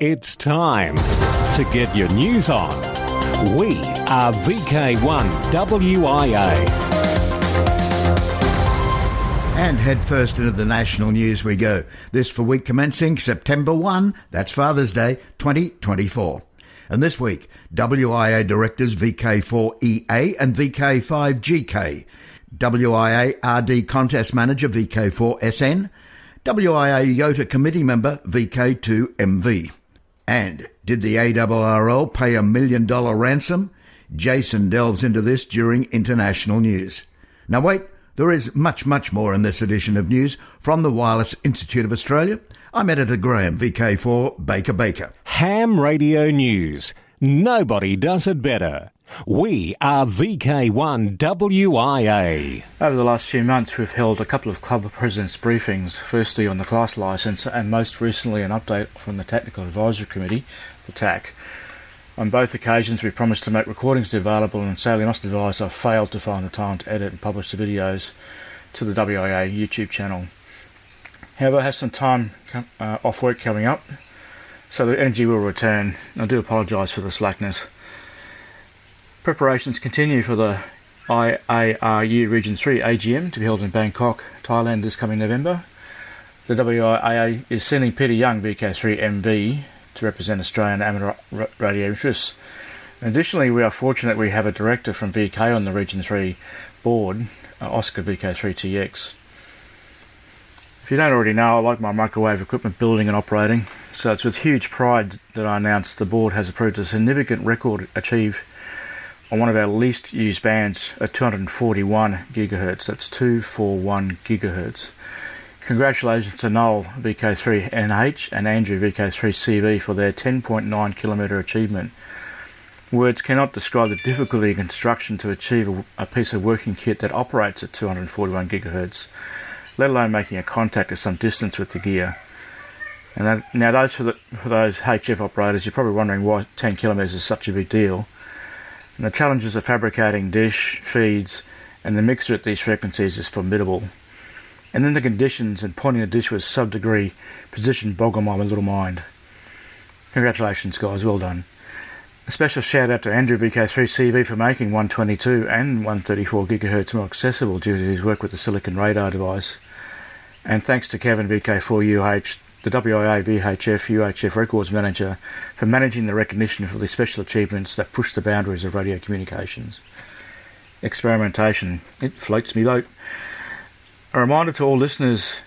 It's time to get your news on. We are VK1WIA. And head first into the national news we go. This for week commencing September 1, that's Father's Day, 2024. And this week, WIA directors VK4EA and VK5GK, WIA RD contest manager VK4SN, WIA YOTA committee member VK2MV. And did the ARRL pay $1 million ransom? Jason delves into this during international news. Now wait, there is much more in this edition of news from the Wireless Institute of Australia. I'm Editor Graham, VK4 Baker. Ham Radio News. Nobody does it better. We are VK1WIA. Over the last few months, we've held a couple of club presidents' briefings, firstly on the class licence and most recently an update from the Technical Advisory Committee, the TAC. On both occasions, we promised to make recordings available, and sadly must advise I've failed to find the time to edit and publish the videos to the WIA YouTube channel. However, I have some time off work coming up, so the energy will return. I do apologise for the slackness. Preparations continue for the IARU Region 3 AGM to be held in Bangkok, Thailand this coming November. The WIA is sending Peter Young, VK3MV, to represent Australian amateur radio interests. Additionally, we are fortunate we have a director from VK on the Region 3 board, Oscar VK3TX. If you don't already know, I like my microwave equipment building and operating, so it's with huge pride that I announce the board has approved a significant record achieved on one of our least used bands at 241 gigahertz. That's 241 gigahertz. Congratulations to Noel VK3NH and Andrew VK3CV for their 10.9 kilometre achievement. Words cannot describe the difficulty in construction to achieve a piece of working kit that operates at 241 gigahertz, let alone making a contact at some distance with the gear. And now for those HF operators, you're probably wondering why 10 kilometres is such a big deal. And the challenges of fabricating dish, feeds, and the mixer at these frequencies is formidable. And then the conditions and pointing a dish with sub-degree precision boggle my little mind. Congratulations guys, well done. A special shout out to Andrew VK3CV for making 122 and 134 GHz more accessible due to his work with the silicon radar device. And thanks to Kevin VK4UH, the WIA VHF UHF records manager, for managing the recognition for the special achievements that push the boundaries of radio communications. Experimentation, it floats me boat. A reminder to all listeners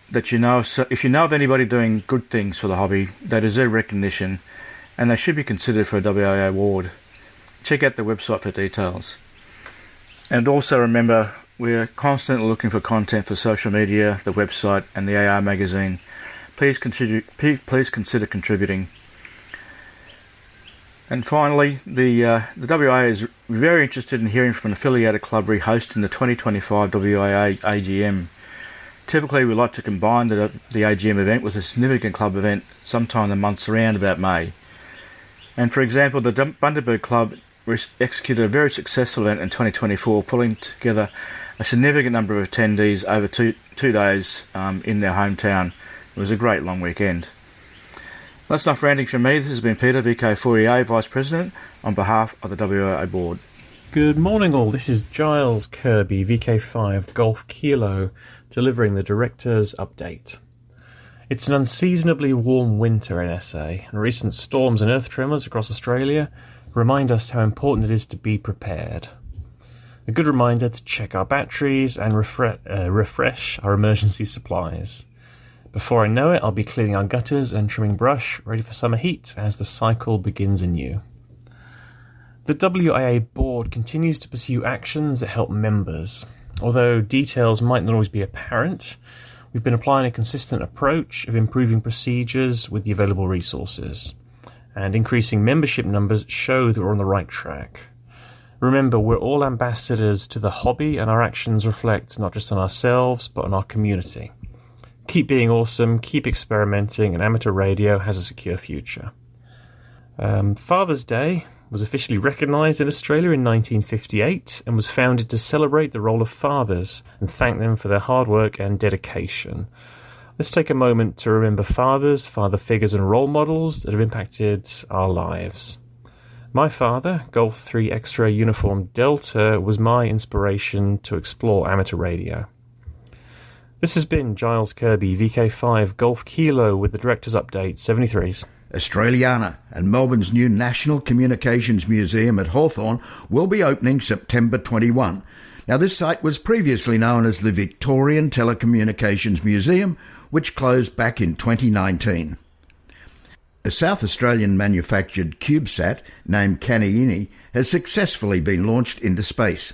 that if you know of anybody doing good things for the hobby, they deserve recognition and they should be considered for a WIA award. Check out the website for details. And also remember, we're constantly looking for content for social media, the website and the AR magazine. Please consider contributing. And finally, the WIA is very interested in hearing from an affiliated club rehosting the 2025 WIA AGM. Typically, we like to combine the AGM event with a significant club event sometime in the months around about May. And for example, the Bundaberg Club executed a very successful event in 2024, pulling together a significant number of attendees over two days in their hometown. It was a great long weekend. That's enough ranting from me. This has been Peter, VK4EA Vice President, on behalf of the WIA Board. Good morning all, this is Giles Kirby, VK5 Golf Kilo, delivering the Director's Update. It's an unseasonably warm winter in SA, and recent storms and earth tremors across Australia remind us how important it is to be prepared. A good reminder to check our batteries and refresh our emergency supplies. Before I know it, I'll be cleaning our gutters and trimming brush, ready for summer heat as the cycle begins anew. The WIA board continues to pursue actions that help members. Although details might not always be apparent, we've been applying a consistent approach of improving procedures with the available resources. And increasing membership numbers show that we're on the right track. Remember, we're all ambassadors to the hobby, and our actions reflect not just on ourselves, but on our community. Keep being awesome, keep experimenting, and amateur radio has a secure future. Father's Day was officially recognised in Australia in 1958 and was founded to celebrate the role of fathers and thank them for their hard work and dedication. Let's take a moment to remember fathers, father figures and role models that have impacted our lives. My father, Golf 3 X-Ray Uniform Delta, was my inspiration to explore amateur radio. This has been Giles Kirby, VK5 Golf Kilo with the Director's Update 73s. Australiana and Melbourne's new National Communications Museum at Hawthorn will be opening September 21. Now, this site was previously known as the Victorian Telecommunications Museum, which closed back in 2019. A South Australian manufactured CubeSat named Kaniini has successfully been launched into space.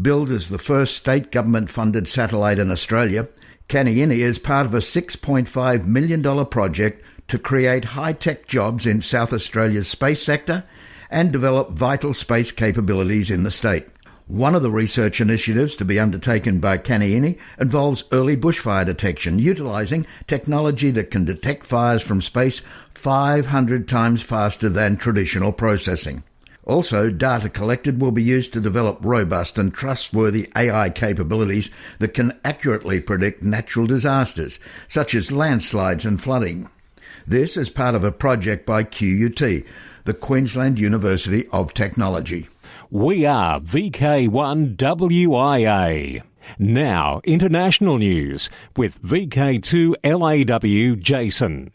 Billed as the first state government-funded satellite in Australia, Kaniini is part of a $6.5 million project to create high-tech jobs in South Australia's space sector and develop vital space capabilities in the state. One of the research initiatives to be undertaken by Kaniini involves early bushfire detection, utilising technology that can detect fires from space 500 times faster than traditional processing. Also, data collected will be used to develop robust and trustworthy AI capabilities that can accurately predict natural disasters, such as landslides and flooding. This is part of a project by QUT, the Queensland University of Technology. We are VK1WIA. Now, international news with VK2LAW Jason.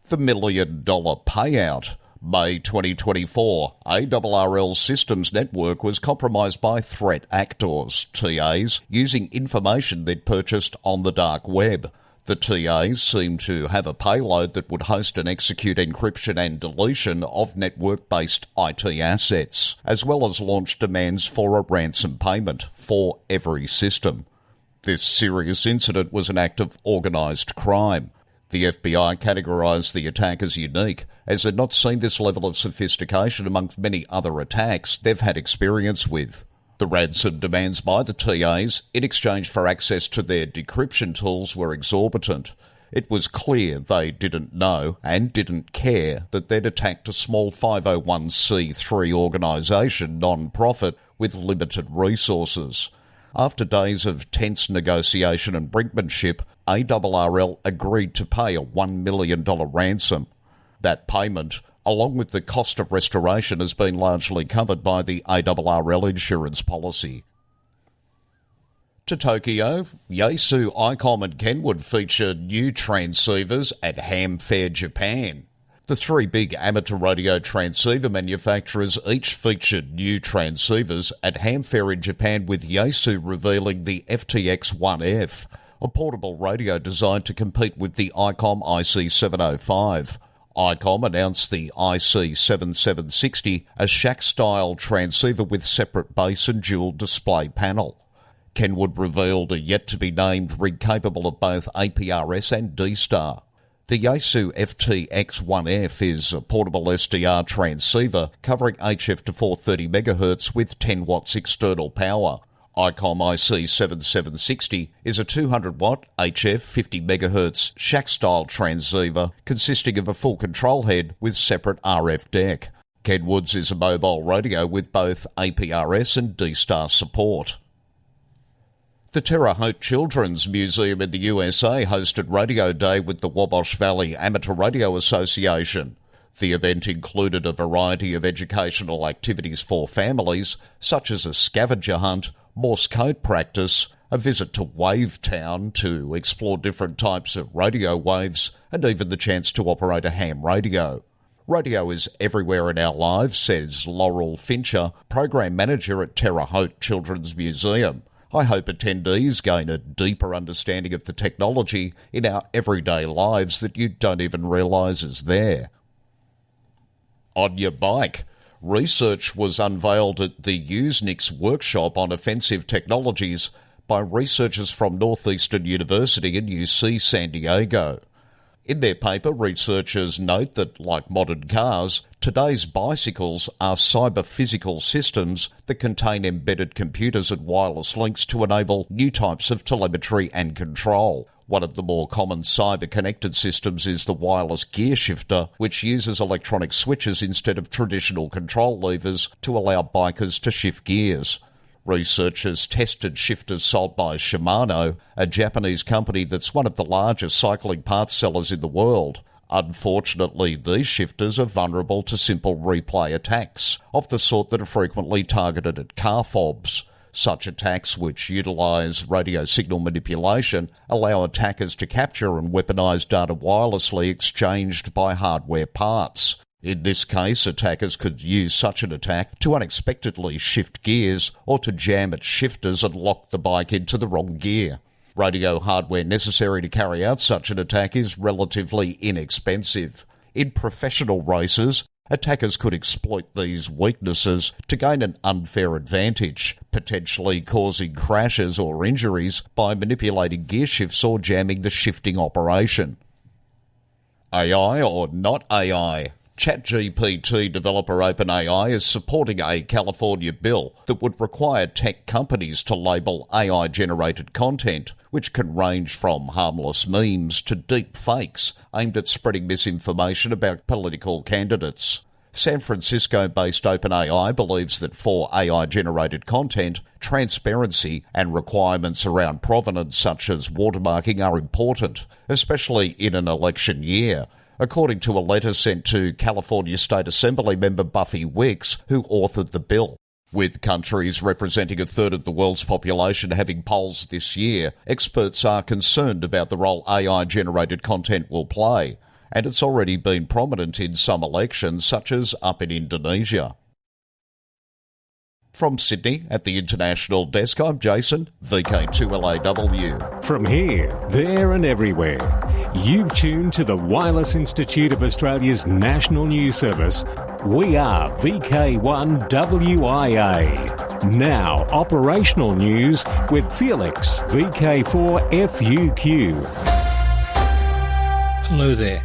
The $1 million payout. May 2024, ARRL Systems Network was compromised by threat actors, TAs, using information they'd purchased on the dark web. The TAs seemed to have a payload that would host and execute encryption and deletion of network-based IT assets, as well as launch demands for a ransom payment for every system. This serious incident was an act of organised crime. The FBI categorised the attack as unique, as they'd not seen this level of sophistication amongst many other attacks they've had experience with. The ransom demands by the TAs in exchange for access to their decryption tools were exorbitant. It was clear they didn't know and didn't care that they'd attacked a small 501c3 organisation, non-profit, with limited resources. After days of tense negotiation and brinkmanship, ARRL agreed to pay a $1 million ransom. That payment, along with the cost of restoration, has been largely covered by the ARRL insurance policy. To Tokyo, Yaesu, ICOM and Kenwood feature new transceivers at Ham Fair, Japan. The three big amateur radio transceiver manufacturers each featured new transceivers at Ham Fair in Japan, with Yaesu revealing the FTX-1F, a portable radio designed to compete with the ICOM IC705. ICOM announced the IC7760, a shack-style transceiver with separate base and dual display panel. Kenwood revealed a yet-to-be-named rig capable of both APRS and D-Star. The Yaesu FTX-1F is a portable SDR transceiver covering HF to 430 MHz with 10 watts external power. ICOM IC7760 is a 200-watt HF 50 MHz shack-style transceiver consisting of a full control head with separate RF deck. Kenwood's is a mobile radio with both APRS and D-Star support. The Terre Haute Children's Museum in the USA hosted Radio Day with the Wabash Valley Amateur Radio Association. The event included a variety of educational activities for families, such as a scavenger hunt, Morse code practice, a visit to Wave Town to explore different types of radio waves, and even the chance to operate a ham radio. Radio is everywhere in our lives, says Laurel Fincher, Program Manager at Terre Haute Children's Museum. I hope attendees gain a deeper understanding of the technology in our everyday lives that you don't even realise is there. On your bike, research was unveiled at the Usenix workshop on offensive technologies by researchers from Northeastern University and UC San Diego. In their paper, researchers note that, like modern cars, today's bicycles are cyber-physical systems that contain embedded computers and wireless links to enable new types of telemetry and control. One of the more common cyber-connected systems is the wireless gear shifter, which uses electronic switches instead of traditional control levers to allow bikers to shift gears. Researchers tested shifters sold by Shimano, a Japanese company that's one of the largest cycling parts sellers in the world. Unfortunately, these shifters are vulnerable to simple replay attacks, of the sort that are frequently targeted at car fobs. Such attacks, which utilise radio signal manipulation, allow attackers to capture and weaponise data wirelessly exchanged by hardware parts. In this case, attackers could use such an attack to unexpectedly shift gears or to jam its shifters and lock the bike into the wrong gear. Radio hardware necessary to carry out such an attack is relatively inexpensive. In professional races, attackers could exploit these weaknesses to gain an unfair advantage, potentially causing crashes or injuries by manipulating gear shifts or jamming the shifting operation. AI or not AI? ChatGPT developer OpenAI is supporting a California bill that would require tech companies to label AI-generated content, which can range from harmless memes to deep fakes aimed at spreading misinformation about political candidates. San Francisco-based OpenAI believes that for AI-generated content, transparency and requirements around provenance such as watermarking are important, especially in an election year, according to a letter sent to California State Assembly member Buffy Wicks, who authored the bill. With countries representing a third of the world's population having polls this year, experts are concerned about the role AI-generated content will play, and it's already been prominent in some elections, such as up in Indonesia. From Sydney at the International Desk, I'm Jason, VK2WIA. From here, there and everywhere, you've tuned to the Wireless Institute of Australia's national news service. We are VK1WIA. Now, operational news with Felix, VK4FUQ. Hello there.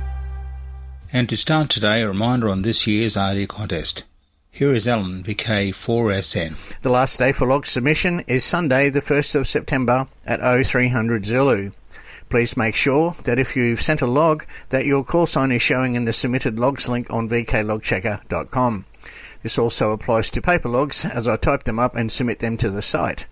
And to start today, a reminder on this year's RD contest. Here is Alan, VK4SN. The last day for log submission is Sunday, the 1st of September at 0300 Zulu. Please make sure that if you've sent a log, that your call sign is showing in the submitted logs link on vklogchecker.com. This also applies to paper logs, as I type them up and submit them to the site.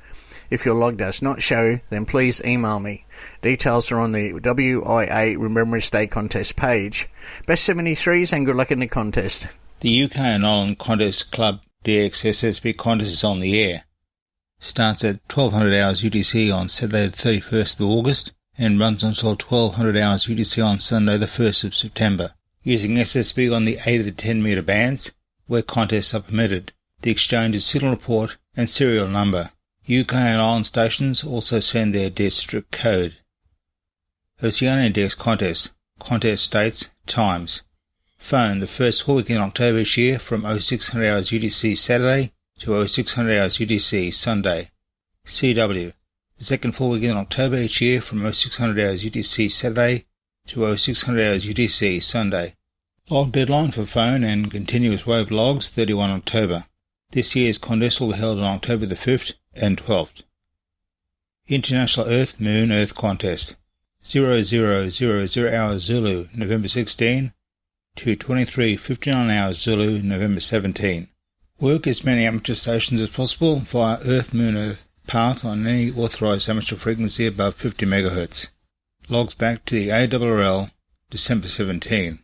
If your log does not show, then please email me. Details are on the WIA Remembrance Day contest page. Best 73s and good luck in the contest. The UK and Ireland Contest Club DX SSB contest is on the air. Starts at 1200 hours UTC on Saturday the 31st of August and runs until 1200 hours UTC on Sunday the 1st of September. Using SSB on the 8 of the 10 metre bands, where contests are permitted. The exchange is signal report and serial number. UK and Ireland stations also send their district code. Oceania DX contest. Contest dates, times. Phone the first full week in October each year from 0600 hours UTC Saturday to 0600 hours UTC Sunday. CW the second full week in October each year from 0600 hours UTC Saturday to 0600 hours UTC Sunday. Log deadline for phone and continuous wave logs 31 October. This year's contest will be held on October the 5th and 12th. International Earth Moon Earth Contest 0000 hours Zulu November 16 to 23:59 hours Zulu, November 17. Work as many amateur stations as possible via Earth Moon Earth path on any authorised amateur frequency above 50 MHz. Logs back to the ARRL, December 17.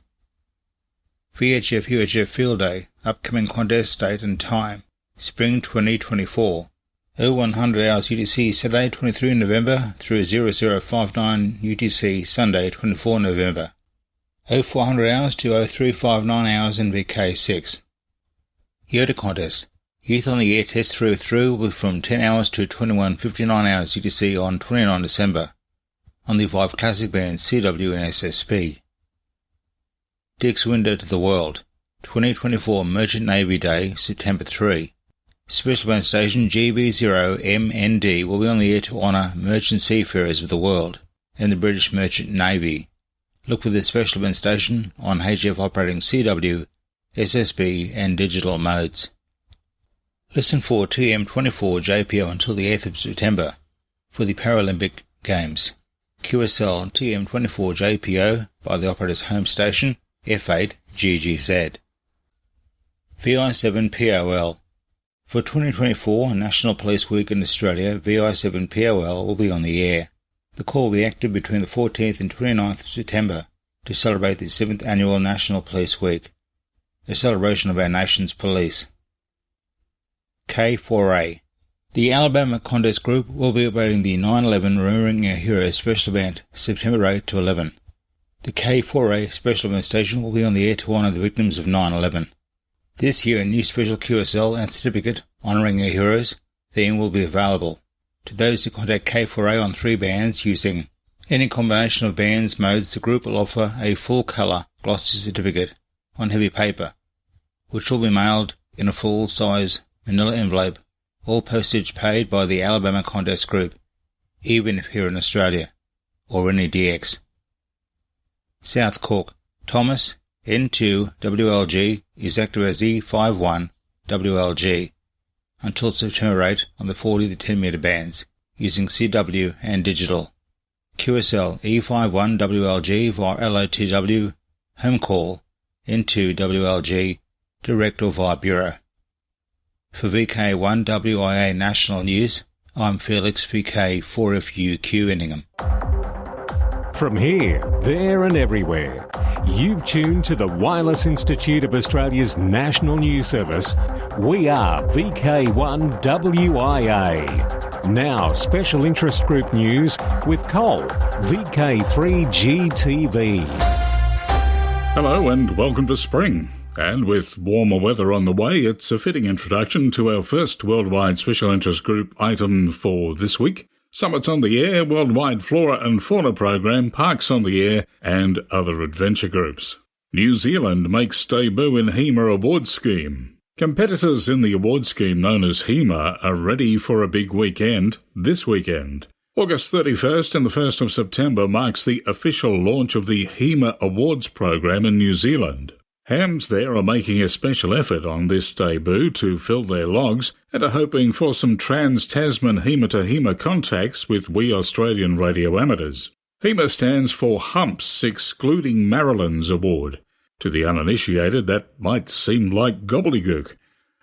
VHF UHF Field Day, upcoming contest date and time, Spring 2024. 0100 hours UTC Saturday 23 November through 0059 UTC Sunday 24 November. 0400 hours to 0359 hours in VK6. YOTA contest. Youth on the Air test through will be from 10 hours to 21:59 hours UTC on 29 December on the Vive Classic bands CW and SSP. Dick's Window to the World. 2024 Merchant Navy Day, September 3. Special band station GB0MND will be on the air to honour merchant seafarers of the world and the British Merchant Navy. Look for the special event station on HF operating CW, SSB and digital modes. Listen for TM24 JPO until the 8th of September for the Paralympic Games. QSL TM24 JPO by the operator's home station F8 GGZ. VI7 POL For 2024 National Police Week in Australia, VI7POL will be on the air. The call will be active between the 14th and 29th of September to celebrate the 7th Annual National Police Week, a celebration of our nation's police. K4A. The Alabama Contest Group will be operating the 9/11 Remembering Our Heroes special event September 8 to 11. The K4A special event station will be on the air to honour the victims of 9/11. This year a new special QSL and certificate honouring our heroes theme will be available to those who contact K4A on 3 bands using any combination of bands modes. The group will offer a full colour glossy certificate on heavy paper, which will be mailed in a full-size manila envelope, all postage paid by the Alabama Contest Group, even if here in Australia, or any DX. South Cork. Thomas N2WLG is active as E51WLG until September 8 on the 40 to 10 metre bands using CW and digital. QSL E51WLG via LOTW home call, N2WLG direct or via bureau. For VK1WIA National News, I'm Felix VK4FUQ Inningham. From here, there and everywhere, you've tuned to the Wireless Institute of Australia's National News Service. We are VK1WIA. Now, Special Interest Group News with Cole, VK3GTV. Hello and welcome to spring. And with warmer weather on the way, it's a fitting introduction to our first Worldwide Special Interest Group item for this week. Summits on the Air, Worldwide Flora and Fauna Program, Parks on the Air, and other adventure groups. New Zealand makes debut in HEMA Awards Scheme. Competitors in the award scheme known as HEMA are ready for a big weekend this weekend. August 31st and the 1st of September marks the official launch of the HEMA Awards program in New Zealand. Hams there are making a special effort on this debut to fill their logs and are hoping for some trans-Tasman HEMA-to-HEMA contacts with we Australian radio amateurs. HEMA stands for Humps Excluding Marilyn's Award. To the uninitiated, that might seem like gobbledygook.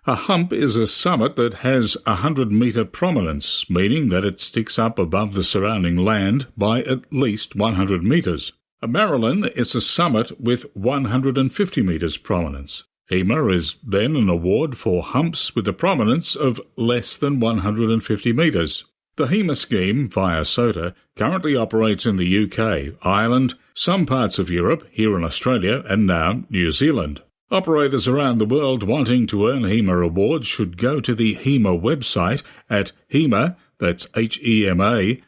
A hump is a summit that has 100-metre prominence, meaning that it sticks up above the surrounding land by at least 100 metres. A Marilyn is a summit with 150 metres prominence. HEMA is then an award for humps with a prominence of less than 150 metres. The HEMA scheme, via SOTA, currently operates in the UK, Ireland, some parts of Europe, here in Australia, and now New Zealand. Operators around the world wanting to earn HEMA awards should go to the HEMA website at HEMA, that's HEMA.org.uk.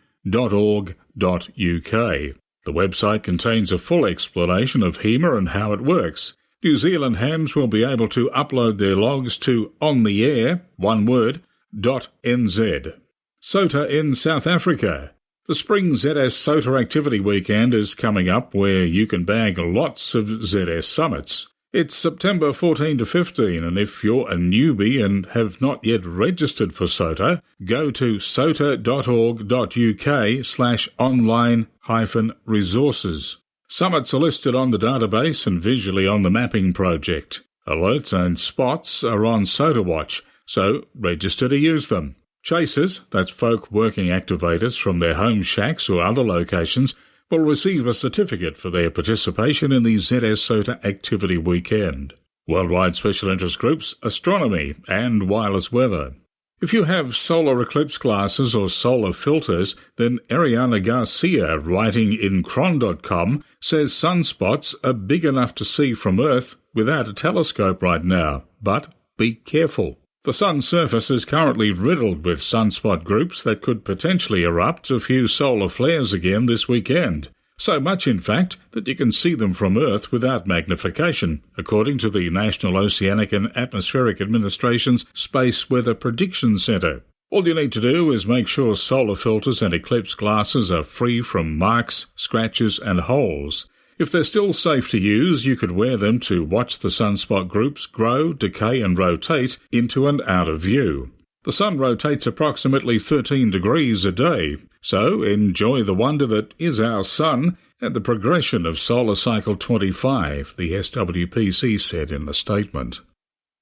The website contains a full explanation of HEMA and how it works. New Zealand hams will be able to upload their logs to ontheair, one word, .nz. SOTA in South Africa. The Spring ZS SOTA Activity Weekend is coming up where you can bag lots of ZS summits. It's September 14 to 15, and if you're a newbie and have not yet registered for SOTA, go to sota.org.uk/online-resources. Summits are listed on the database and visually on the mapping project. Alerts and spots are on SOTA Watch, so register to use them. Chasers, that's folk working activators from their home shacks or other locations, will receive a certificate for their participation in the ZS SOTA Activity Weekend. Worldwide Special Interest Groups, Astronomy and Wireless Weather. If you have solar eclipse glasses or solar filters, then Ariana Garcia, writing in Cron.com, says sunspots are big enough to see from Earth without a telescope right now, but be careful. The sun's surface is currently riddled with sunspot groups that could potentially erupt a few solar flares again this weekend. So much, in fact, that you can see them from Earth without magnification, according to the National Oceanic and Atmospheric Administration's Space Weather Prediction Centre. All you need to do is make sure solar filters and eclipse glasses are free from marks, scratches and holes. If they're still safe to use, you could wear them to watch the sunspot groups grow, decay and rotate into and out of view. The sun rotates approximately 13 degrees a day, so enjoy the wonder that is our sun and the progression of Solar Cycle 25, the SWPC said in the statement.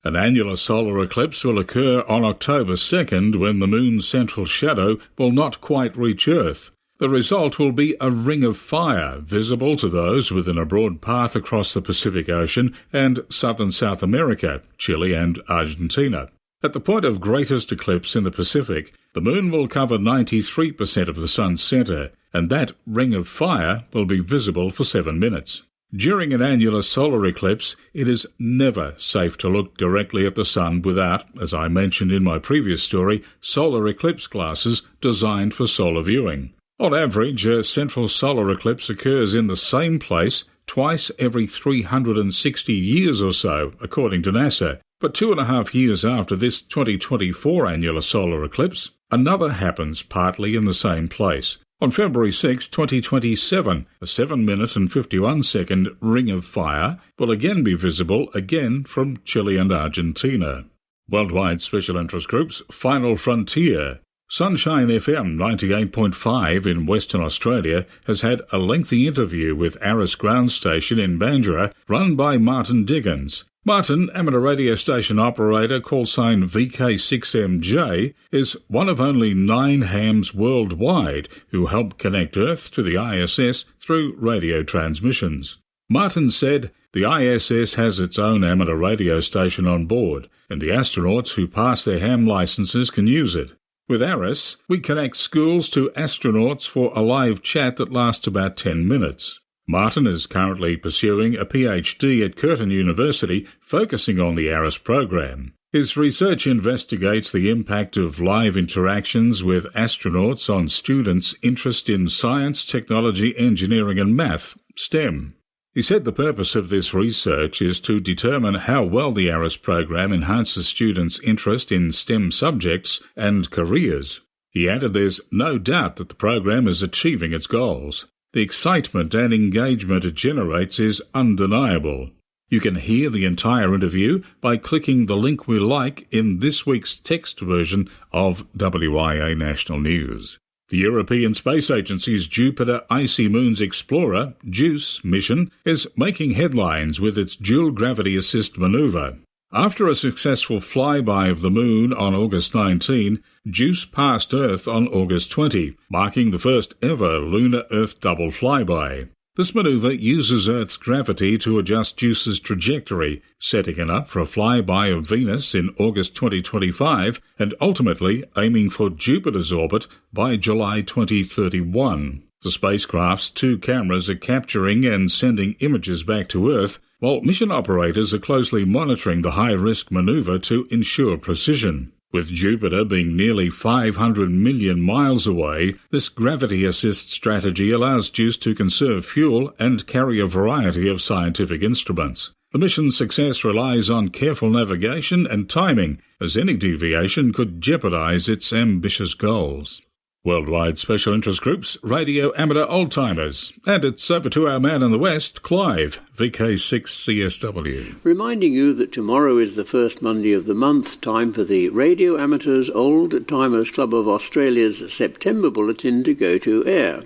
An annular solar eclipse will occur on October 2nd when the moon's central shadow will not quite reach Earth. The result will be a ring of fire visible to those within a broad path across the Pacific Ocean and southern South America, Chile and Argentina. At the point of greatest eclipse in the Pacific, the moon will cover 93% of the sun's centre, and that ring of fire will be visible for 7 minutes. During an annular solar eclipse, it is never safe to look directly at the sun without, as I mentioned in my previous story, solar eclipse glasses designed for solar viewing. On average, a central solar eclipse occurs in the same place twice every 360 years or so, according to NASA. But 2.5 years after this 2024 annular solar eclipse, another happens partly in the same place. On February 6, 2027, a 7-minute and 51-second ring of fire will again be visible again from Chile and Argentina. Worldwide Special Interest Group's Final Frontier. Sunshine FM 98.5 in Western Australia has had a lengthy interview with ARRL ground station in Bandra run by Martin Diggins. Martin, amateur radio station operator, call sign VK1WIA, is one of only 9 hams worldwide who help connect Earth to the ISS through radio transmissions. Martin said the ISS has its own amateur radio station on board, and the astronauts who pass their ham licenses can use it. With ARRL, we connect schools to astronauts for a live chat that lasts about 10 minutes. Martin is currently pursuing a PhD at Curtin University focusing on the ARRL program. His research investigates the impact of live interactions with astronauts on students' interest in science, technology, engineering and math, STEM. He said the purpose of this research is to determine how well the ARRL program enhances students' interest in STEM subjects and careers. He added there's no doubt that the program is achieving its goals. The excitement and engagement it generates is undeniable. You can hear the entire interview by clicking the link we like in this week's text version of WIA National News. The European Space Agency's Jupiter Icy Moons Explorer, JUICE, mission is making headlines with its dual gravity assist manoeuvre. After a successful flyby of the Moon on August 19, JUICE passed Earth on August 20, marking the first ever lunar-Earth double flyby. This manoeuvre uses Earth's gravity to adjust JUICE's trajectory, setting it up for a flyby of Venus in August 2025 and ultimately aiming for Jupiter's orbit by July 2031. The spacecraft's 2 cameras are capturing and sending images back to Earth, while mission operators are closely monitoring the high-risk manoeuvre to ensure precision. With Jupiter being nearly 500 million miles away, this gravity assist strategy allows JUICE to conserve fuel and carry a variety of scientific instruments. The mission's success relies on careful navigation and timing, as any deviation could jeopardize its ambitious goals. Worldwide Special Interest Group's Radio Amateur Oldtimers. And it's over to our man in the West, Clive, VK6CSW. Reminding you that tomorrow is the first Monday of the month, time for the Radio Amateurs Old Timers Club of Australia's September Bulletin to go to air.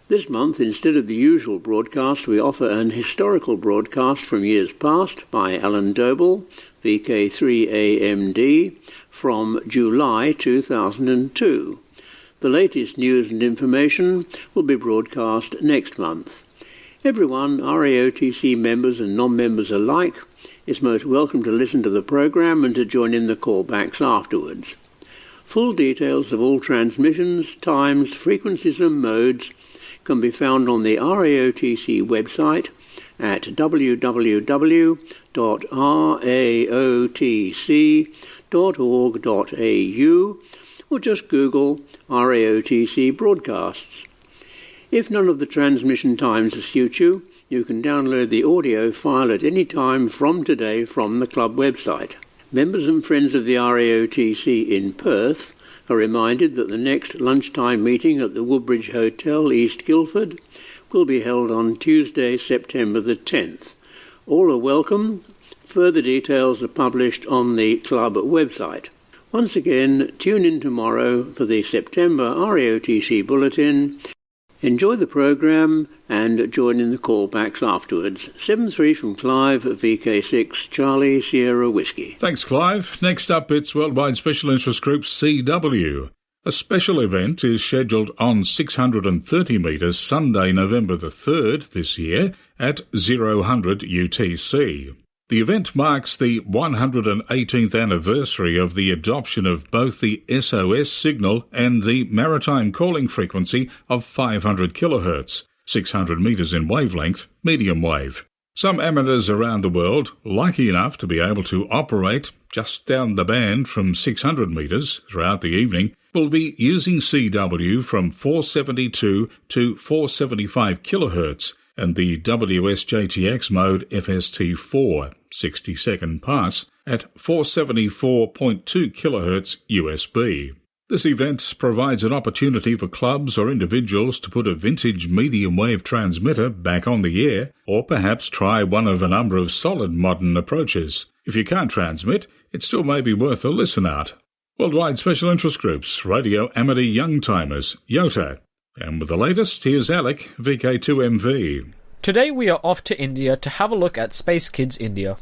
This month, instead of the usual broadcast, we offer an historical broadcast from years past by Alan Doble, VK3AMD, from July 2002. The latest news and information will be broadcast next month. Everyone, RAOTC members and non-members alike, is most welcome to listen to the programme and to join in the callbacks afterwards. Full details of all transmissions, times, frequencies and modes can be found on the RAOTC website at www.raotc.org.au or just Google RAOTC broadcasts. If none of the transmission times suit you, you can download the audio file at any time from today from the club website. Members and friends of the RAOTC in Perth are reminded that the next lunchtime meeting at the Woodbridge Hotel, East Guildford, will be held on Tuesday, September the 10th. All are welcome. Further details are published on the club website. Once again, tune in tomorrow for the September RAOTC Bulletin Enjoy the programme and join in the callbacks afterwards. 7-3 from Clive, VK6, Charlie, Sierra Whiskey. Thanks, Clive. Next up, it's Worldwide Special Interest Group CW. A special event is scheduled on 630 metres Sunday, November the 3rd this year at 0000 UTC. The event marks the 118th anniversary of the adoption of both the SOS signal and the maritime calling frequency of 500 kHz, 600 metres in wavelength, medium wave. Some amateurs around the world, lucky enough to be able to operate just down the band from 600 metres throughout the evening, will be using CW from 472 to 475 kHz and the WSJTX mode FST4 60-second pass at 474.2 kHz USB. This event provides an opportunity for clubs or individuals to put a vintage medium wave transmitter back on the air, or perhaps try one of a number of solid modern approaches. If you can't transmit, it still may be worth a listen out. Worldwide Special Interest Groups, Radio Amateur Young Timers, YOTA. And with the latest, here's Alec, VK2MV. Today we are off to India to have a look at Space Kids India.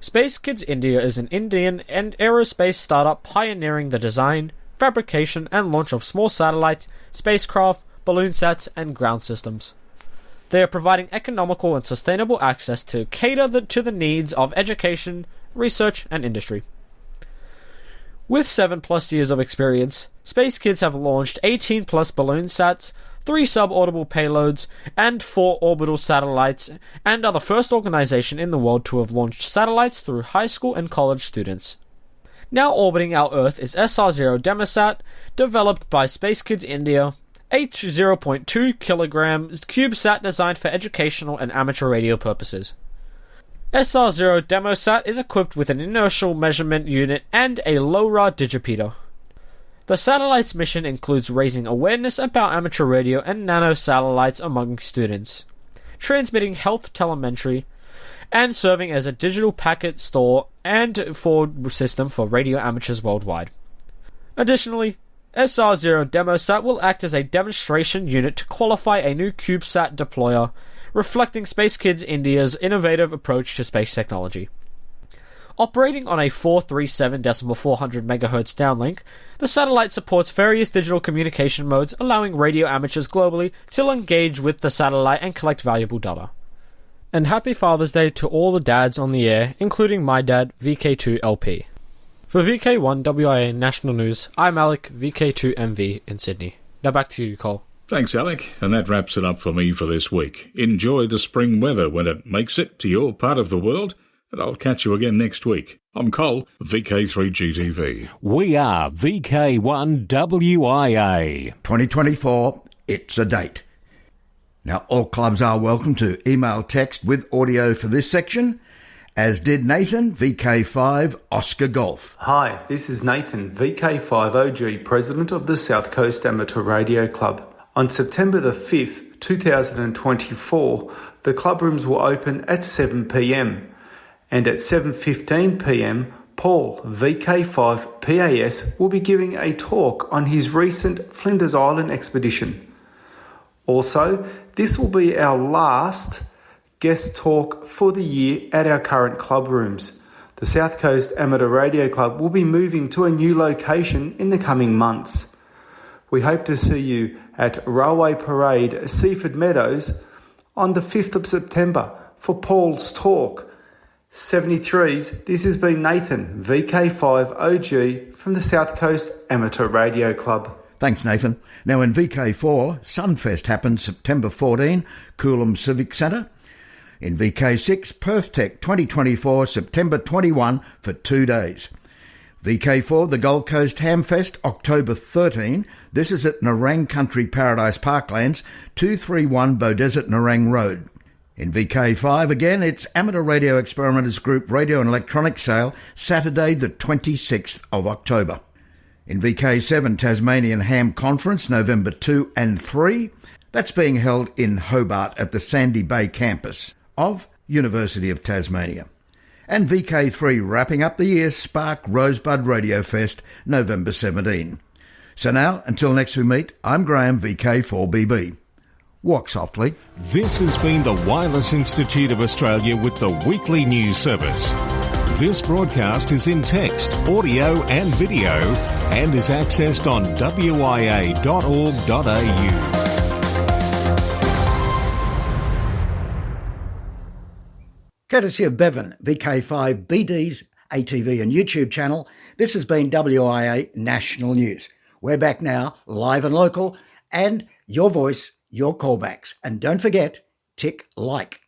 Space Kids India is an Indian and aerospace startup pioneering the design, fabrication and launch of small satellites, spacecraft, balloon sets and ground systems. They are providing economical and sustainable access to cater to the needs of education, research and industry. With 7+ years of experience, Space Kids have launched 18+ balloon sats, 3 suborbital payloads, and 4 orbital satellites, and are the first organization in the world to have launched satellites through high school and college students. Now orbiting our Earth is SR0 Demosat, developed by Space Kids India, a 0.2 kilogram CubeSat designed for educational and amateur radio purposes. SR0 Demosat is equipped with an inertial measurement unit and a LoRa digipeater. The satellite's mission includes raising awareness about amateur radio and nanosatellites among students, transmitting health telemetry, and serving as a digital packet store and forward system for radio amateurs worldwide. Additionally, SR0 Demosat will act as a demonstration unit to qualify a new CubeSat deployer, reflecting Space Kids India's innovative approach to space technology. Operating on a 437.400 MHz downlink, the satellite supports various digital communication modes, allowing radio amateurs globally to engage with the satellite and collect valuable data. And happy Father's Day to all the dads on the air, including my dad, VK2LP. For VK1WIA National News, I'm Alec, VK2MV in Sydney. Now back to you, Cole. Thanks, Alec, and that wraps it up for me for this week. Enjoy the spring weather when it makes it to your part of the world, and I'll catch you again next week. I'm Cole, VK3GTV. We are VK1WIA. 2024, it's a date. Now, all clubs are welcome to email text with audio for this section, as did Nathan, VK5 Oscar Golf. Hi, this is Nathan, VK5OG, President of the South Coast Amateur Radio Club. On September the 5th, 2024, the club rooms will open at 7 p.m. and at 7:15 p.m, Paul, VK5 PAS, will be giving a talk on his recent Flinders Island expedition. Also, this will be our last guest talk for the year at our current club rooms. The South Coast Amateur Radio Club will be moving to a new location in the coming months. We hope to see you at Railway Parade, Seaford Meadows on the 5th of September for Paul's talk. 73s, this has been Nathan, VK5OG from the South Coast Amateur Radio Club. Thanks, Nathan. Now in VK4, Sunfest happens September 14, Coolum Civic Centre. In VK6, Perth Tech 2024, September 21 for 2 days. VK4, the Gold Coast Hamfest, October 13. This is at Nerang Country Paradise Parklands, 231 Beaudesert Nerang Road. In VK5 again, it's Amateur Radio Experimenters Group Radio and Electronics Sale, Saturday the 26th of October. In VK7, Tasmanian Ham Conference, November 2 and 3. That's being held in Hobart at the Sandy Bay campus of University of Tasmania. And VK3 wrapping up the year, Spark Rosebud Radio Fest, November 17. So now, until next we meet, I'm Graham, VK4BB. Walk softly. This has been the Wireless Institute of Australia with the weekly news service. This broadcast is in text, audio and video and is accessed on wia.org.au. Courtesy of Bevan, VK5BD's ATV and YouTube channel, this has been WIA National News. We're back now, live and local, and your voice, your callbacks. And don't forget, tick like.